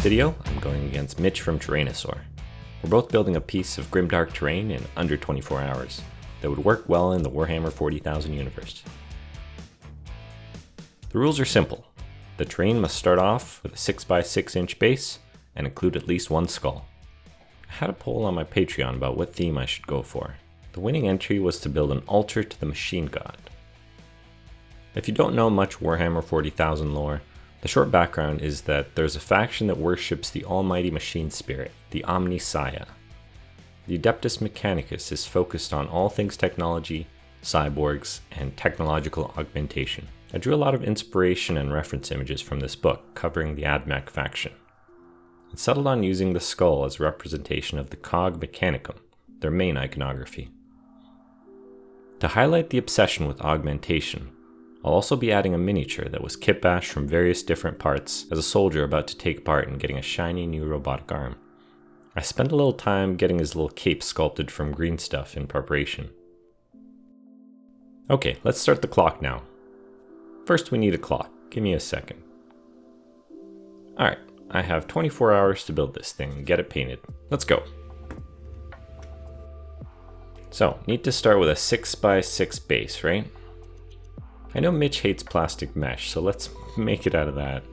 video, I'm going against Mitch from Tyrannosaur. We're both building a piece of grimdark terrain in under 24 hours that would work well in the Warhammer 40,000 universe. The rules are simple. The terrain must start off with a 6x6 inch base and include at least one skull. I had a poll on my Patreon about what theme I should go for. The winning entry was to build an altar to the machine god. If you don't know much Warhammer 40,000 lore, the short background is that there's a faction that worships the almighty machine spirit, the Omnissiah. The Adeptus Mechanicus is focused on all things technology, cyborgs, and technological augmentation. I drew a lot of inspiration and reference images from this book covering the AdMech faction. It settled on using the skull as a representation of the cog mechanicum, their main iconography. To highlight the obsession with augmentation, I'll also be adding a miniature that was kitbashed from various different parts as a soldier about to take part in getting a shiny new robotic arm. I spent a little time getting his little cape sculpted from green stuff in preparation. Okay, let's start the clock now. First we need a clock. Give me a second. Alright, I have 24 hours to build this thing and get it painted. Let's go. So, need to start with a 6x6 base, right? I know Mitch hates plastic mesh, so let's make it out of that.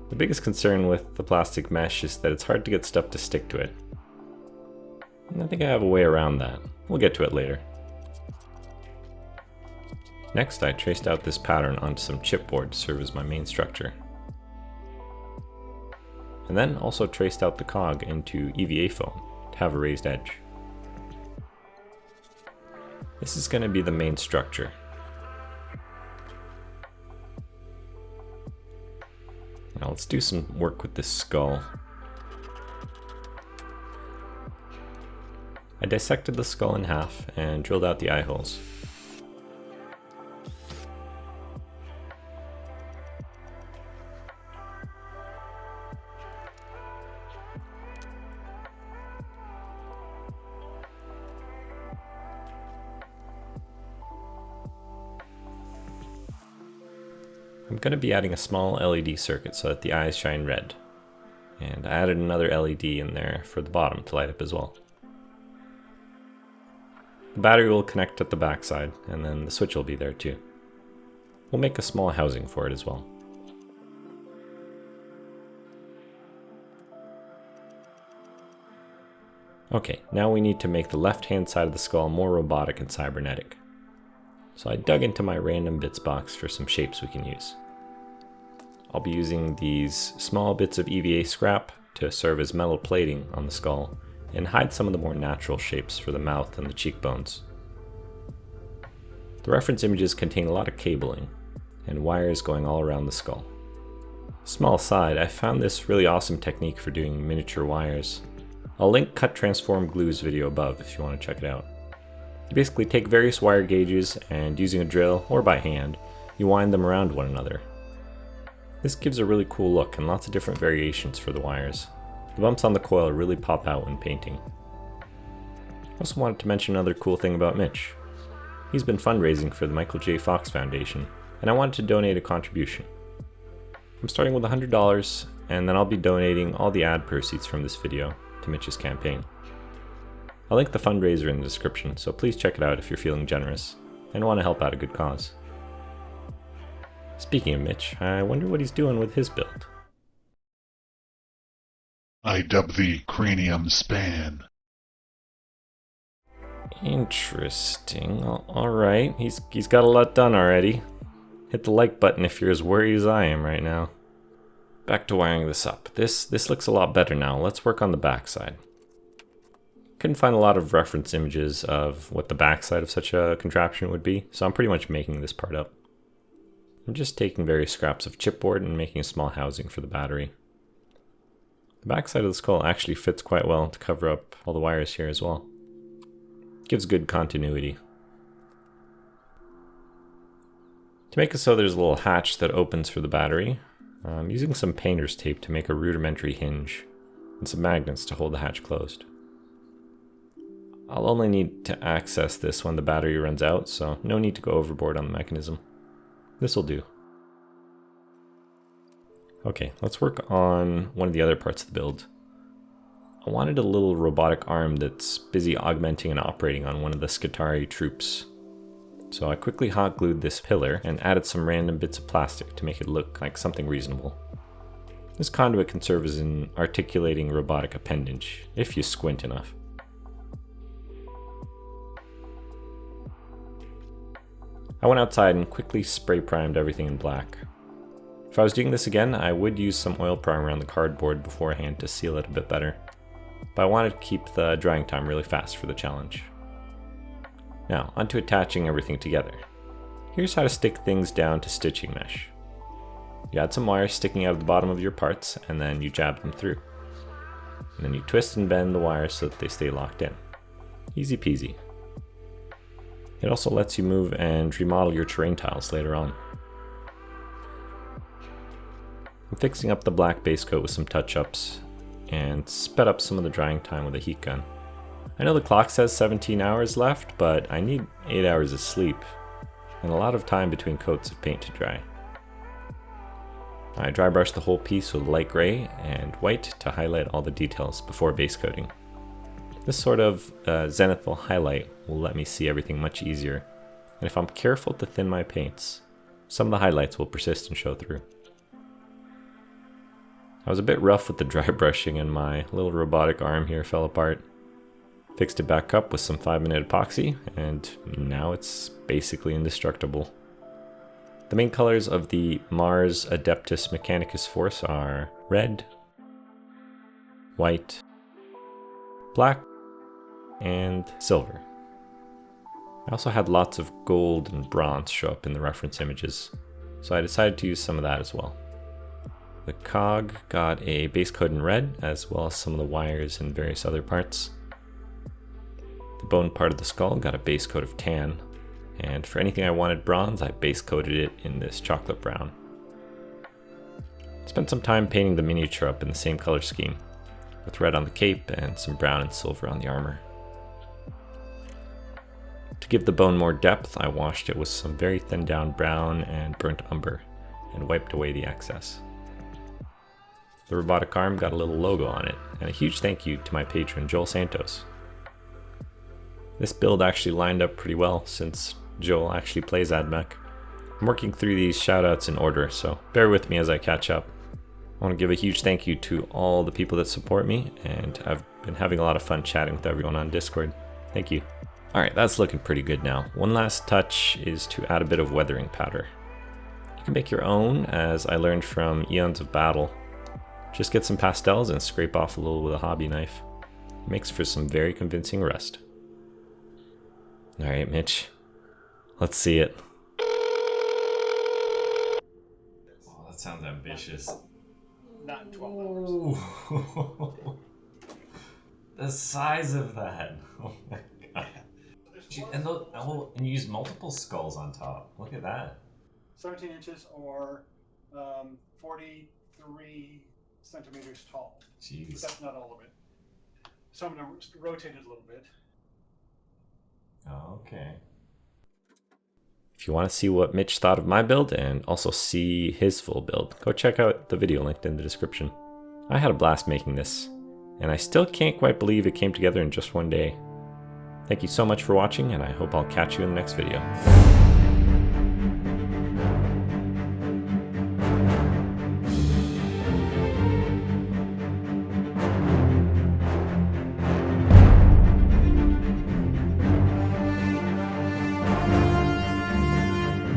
The biggest concern with the plastic mesh is that it's hard to get stuff to stick to it. And I think I have a way around that. We'll get to it later. Next, I traced out this pattern onto some chipboard to serve as my main structure. And then also traced out the cog into EVA foam to have a raised edge. This is going to be the main structure. Now let's do some work with this skull. I dissected the skull in half and drilled out the eye holes. I'm going to be adding a small LED circuit so that the eyes shine red. And I added another LED in there for the bottom to light up as well. The battery will connect at the backside, and then the switch will be there too. We'll make a small housing for it as well. Okay, now we need to make the left-hand side of the skull more robotic and cybernetic. So I dug into my random bits box for some shapes we can use. I'll be using these small bits of EVA scrap to serve as metal plating on the skull and hide some of the more natural shapes for the mouth and the cheekbones. The reference images contain a lot of cabling and wires going all around the skull. Small aside, I found this really awesome technique for doing miniature wires. I'll link Cut Transform Glue's video above if you want to check it out. You basically take various wire gauges and using a drill, or by hand, you wind them around one another. This gives a really cool look and lots of different variations for the wires. The bumps on the coil really pop out when painting. I also wanted to mention another cool thing about Mitch. He's been fundraising for the Michael J. Fox Foundation, and I wanted to donate a contribution. I'm starting with $100, and then I'll be donating all the ad proceeds from this video to Mitch's campaign. I'll link the fundraiser in the description, so please check it out if you're feeling generous and want to help out a good cause. Speaking of Mitch, I wonder what he's doing with his build. I dub the cranium span. Interesting. Alright, he's got a lot done already. Hit the like button if you're as worried as I am right now. Back to wiring this up. This looks a lot better now. Let's work on the backside. Couldn't find a lot of reference images of what the backside of such a contraption would be, so I'm pretty much making this part up. I'm just taking various scraps of chipboard and making a small housing for the battery. The backside of the skull actually fits quite well to cover up all the wires here as well. Gives good continuity. To make it so there's a little hatch that opens for the battery, I'm using some painter's tape to make a rudimentary hinge and some magnets to hold the hatch closed. I'll only need to access this when the battery runs out, so no need to go overboard on the mechanism. This'll do. Okay, let's work on one of the other parts of the build. I wanted a little robotic arm that's busy augmenting and operating on one of the Skitarii troops. So I quickly hot glued this pillar and added some random bits of plastic to make it look like something reasonable. This conduit can serve as an articulating robotic appendage, if you squint enough. I went outside and quickly spray primed everything in black. If I was doing this again, I would use some oil primer on the cardboard beforehand to seal it a bit better, but I wanted to keep the drying time really fast for the challenge. Now, onto attaching everything together. Here's how to stick things down to stitching mesh. You add some wires sticking out of the bottom of your parts, and then you jab them through. And then you twist and bend the wires so that they stay locked in. Easy peasy. It also lets you move and remodel your terrain tiles later on. I'm fixing up the black base coat with some touch-ups, and sped up some of the drying time with a heat gun. I know the clock says 17 hours left, but I need 8 hours of sleep, and a lot of time between coats of paint to dry. I dry brushed the whole piece with light gray and white to highlight all the details before base coating. This sort of zenithal highlight will let me see everything much easier, and if I'm careful to thin my paints, some of the highlights will persist and show through. I was a bit rough with the dry brushing and my little robotic arm here fell apart. Fixed it back up with some 5-minute epoxy, and now it's basically indestructible. The main colors of the Mars Adeptus Mechanicus force are red, white, black, and silver. I also had lots of gold and bronze show up in the reference images, so I decided to use some of that as well. The cog got a base coat in red, as well as some of the wires and various other parts. The bone part of the skull got a base coat of tan, and for anything I wanted bronze, I base coated it in this chocolate brown. Spent some time painting the miniature up in the same color scheme, with red on the cape and some brown and silver on the armor. To give the bone more depth, I washed it with some very thinned down brown and burnt umber, and wiped away the excess. The robotic arm got a little logo on it, and a huge thank you to my patron Joel Santos. This build actually lined up pretty well since Joel actually plays AdMech. I'm working through these shoutouts in order, so bear with me as I catch up. I want to give a huge thank you to all the people that support me, and I've been having a lot of fun chatting with everyone on Discord. Thank you. Alright, that's looking pretty good now. One last touch is to add a bit of weathering powder. You can make your own, as I learned from Eons of Battle. Just get some pastels and scrape off a little with a hobby knife. It makes for some very convincing rust. Alright, Mitch. Let's see it. Oh, that sounds ambitious. Not in 12 hours. The size of that. Oh my god. And you use multiple skulls on top. Look at that. 17 inches or 43 centimeters tall. Jeez. But that's not all of it. So I'm going to rotate it a little bit. Okay. If you want to see what Mitch thought of my build and also see his full build, go check out the video linked in the description. I had a blast making this, and I still can't quite believe it came together in just one day. Thank you so much for watching, and I hope I'll catch you in the next video.